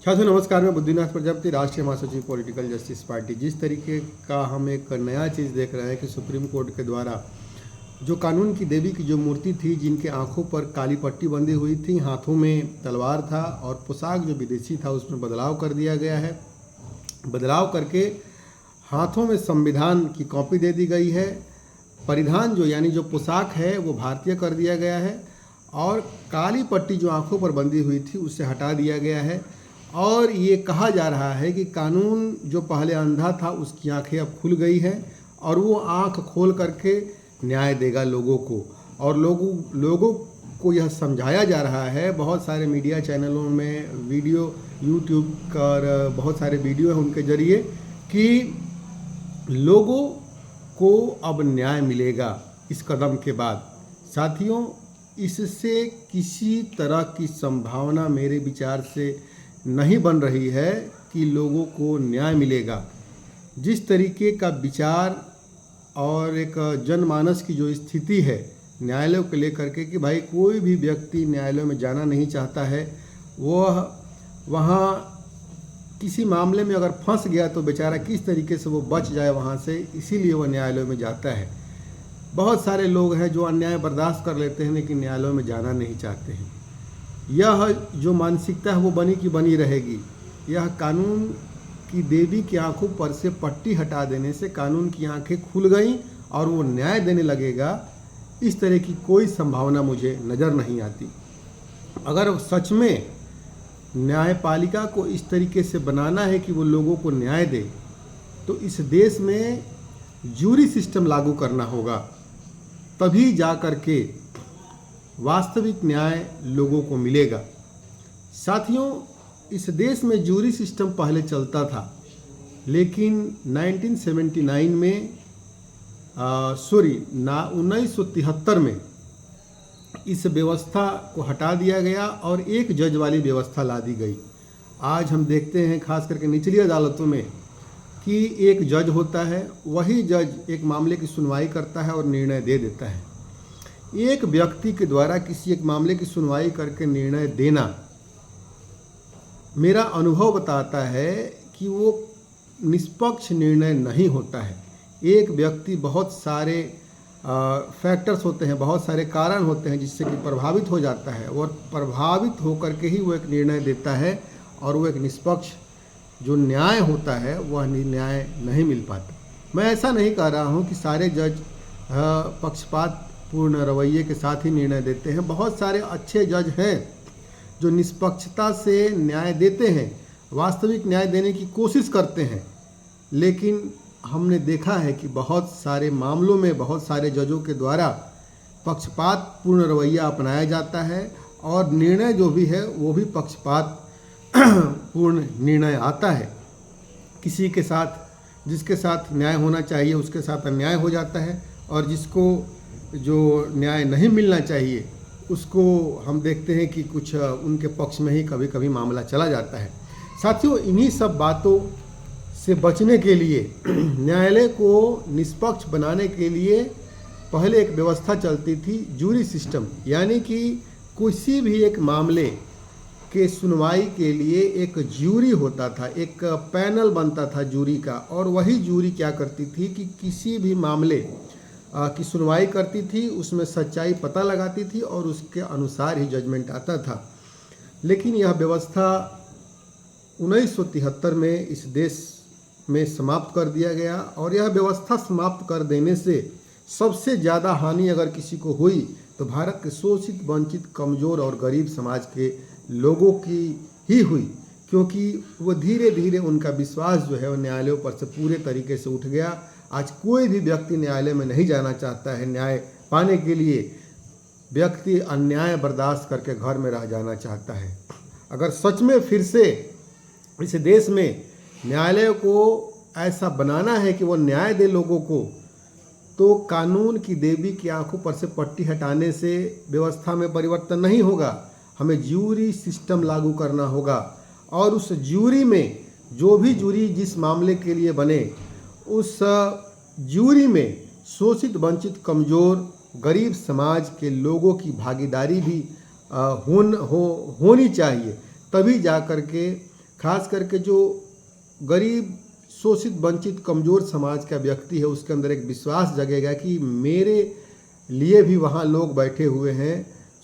साथियों नमस्कार, मैं बुद्धिनाथ प्रजापति, राष्ट्रीय महासचिव पॉलिटिकल जस्टिस पार्टी। जिस तरीके का हम एक नया चीज़ देख रहे हैं कि सुप्रीम कोर्ट के द्वारा जो कानून की देवी की जो मूर्ति थी, जिनके आंखों पर काली पट्टी बंधी हुई थी, हाथों में तलवार था और पोशाक जो विदेशी था उसमें बदलाव कर दिया गया है। बदलाव करके हाथों में संविधान की कॉपी दे दी गई है। परिधान जो यानी जो पोशाक है वो भारतीय कर दिया गया है और काली पट्टी जो आंखों पर बंधी हुई थी उससे हटा दिया गया है। और ये कहा जा रहा है कि कानून जो पहले अंधा था उसकी आंखें अब खुल गई हैं और वो आंख खोल करके न्याय देगा लोगों को। और लोगों को यह समझाया जा रहा है, बहुत सारे मीडिया चैनलों में वीडियो, यूट्यूब का बहुत सारे वीडियो हैं उनके ज़रिए कि लोगों को अब न्याय मिलेगा इस कदम के बाद। साथियों, इससे किसी तरह की संभावना मेरे विचार से नहीं बन रही है कि लोगों को न्याय मिलेगा। जिस तरीके का विचार और एक जनमानस की जो स्थिति है न्यायालयों को लेकर के कि भाई कोई भी व्यक्ति न्यायालय में जाना नहीं चाहता है, वह वहाँ किसी मामले में अगर फंस गया तो बेचारा किस तरीके से वो बच जाए वहाँ से, इसीलिए वह न्यायालय में जाता है। बहुत सारे लोग हैं जो अन्याय बर्दाश्त कर लेते हैं लेकिन न्यायालयों में जाना नहीं चाहते हैं। यह जो मानसिकता है वो बनी की बनी रहेगी। यह कानून की देवी की आंखों पर से पट्टी हटा देने से कानून की आंखें खुल गईं और वो न्याय देने लगेगा, इस तरह की कोई संभावना मुझे नज़र नहीं आती। अगर सच में न्यायपालिका को इस तरीके से बनाना है कि वो लोगों को न्याय दे, तो इस देश में जूरी सिस्टम लागू करना होगा, तभी जा कर के वास्तविक न्याय लोगों को मिलेगा। साथियों, इस देश में जूरी सिस्टम पहले चलता था, लेकिन 1979 में 1973 में इस व्यवस्था को हटा दिया गया और एक जज वाली व्यवस्था ला दी गई। आज हम देखते हैं खास करके निचली अदालतों में कि एक जज होता है, वही जज एक मामले की सुनवाई करता है और निर्णय दे देता है। एक व्यक्ति के द्वारा किसी एक मामले की सुनवाई करके निर्णय देना, मेरा अनुभव बताता है कि वो निष्पक्ष निर्णय नहीं होता है। एक व्यक्ति, बहुत सारे फैक्टर्स होते हैं, बहुत सारे कारण होते हैं जिससे कि प्रभावित हो जाता है और प्रभावित होकर के ही वो एक निर्णय देता है और वो एक निष्पक्ष जो न्याय होता है वह न्याय नहीं मिल पाता। मैं ऐसा नहीं कह रहा हूँ कि सारे जज पक्षपात पूर्ण रवैये के साथ ही निर्णय देते हैं। बहुत सारे अच्छे जज हैं जो निष्पक्षता से न्याय देते हैं, वास्तविक न्याय देने की कोशिश करते हैं। लेकिन हमने देखा है कि बहुत सारे मामलों में बहुत सारे जजों के द्वारा पक्षपात पूर्ण रवैया अपनाया जाता है और निर्णय जो भी है वो भी पक्षपात पूर्ण निर्णय आता है। किसी के साथ, जिसके साथ न्याय होना चाहिए उसके साथ अन्याय हो जाता है और जिसको जो न्याय नहीं मिलना चाहिए उसको हम देखते हैं कि कुछ उनके पक्ष में ही कभी कभी मामला चला जाता है। साथियों, इन्हीं सब बातों से बचने के लिए न्यायालय को निष्पक्ष बनाने के लिए पहले एक व्यवस्था चलती थी, जूरी सिस्टम, यानी कि किसी भी एक मामले के सुनवाई के लिए एक जूरी होता था, एक पैनल बनता था जूरी का, और वही जूरी क्या करती थी कि किसी भी मामले की सुनवाई करती थी, उसमें सच्चाई पता लगाती थी और उसके अनुसार ही जजमेंट आता था। लेकिन यह व्यवस्था 1973 में इस देश में समाप्त कर दिया गया और यह व्यवस्था समाप्त कर देने से सबसे ज़्यादा हानि अगर किसी को हुई तो भारत के शोषित, वंचित, कमज़ोर और गरीब समाज के लोगों की ही हुई, क्योंकि वो धीरे धीरे उनका विश्वास जो है वो न्यायालयों पर से पूरे तरीके से उठ गया। आज कोई भी व्यक्ति न्यायालय में नहीं जाना चाहता है। न्याय पाने के लिए व्यक्ति अन्याय बर्दाश्त करके घर में रह जाना चाहता है। अगर सच में फिर से इस देश में न्यायालय को ऐसा बनाना है कि वो न्याय दे लोगों को, तो कानून की देवी की आंखों पर से पट्टी हटाने से व्यवस्था में परिवर्तन नहीं होगा। हमें जूरी सिस्टम लागू करना होगा और उस जूरी में जो भी जूरी जिस मामले के लिए बने, उस जूरी में शोषित, वंचित, कमज़ोर, गरीब समाज के लोगों की भागीदारी भी होनी चाहिए। तभी जा कर के खास करके जो गरीब, शोषित, वंचित, कमज़ोर समाज का व्यक्ति है उसके अंदर एक विश्वास जगेगा कि मेरे लिए भी वहाँ लोग बैठे हुए हैं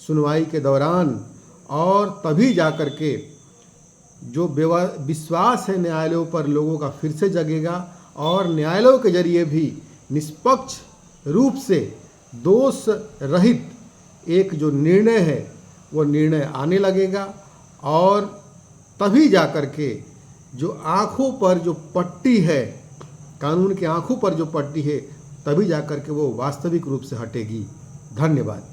सुनवाई के दौरान, और तभी जा कर के जो विश्वास है न्यायालयों पर लोगों का फिर से जगेगा और न्यायालयों के जरिए भी निष्पक्ष रूप से दोष रहित एक जो निर्णय है वो निर्णय आने लगेगा। और तभी जा कर के जो आँखों पर जो पट्टी है, कानून की आँखों पर जो पट्टी है, तभी जा कर के वो वास्तविक रूप से हटेगी। धन्यवाद।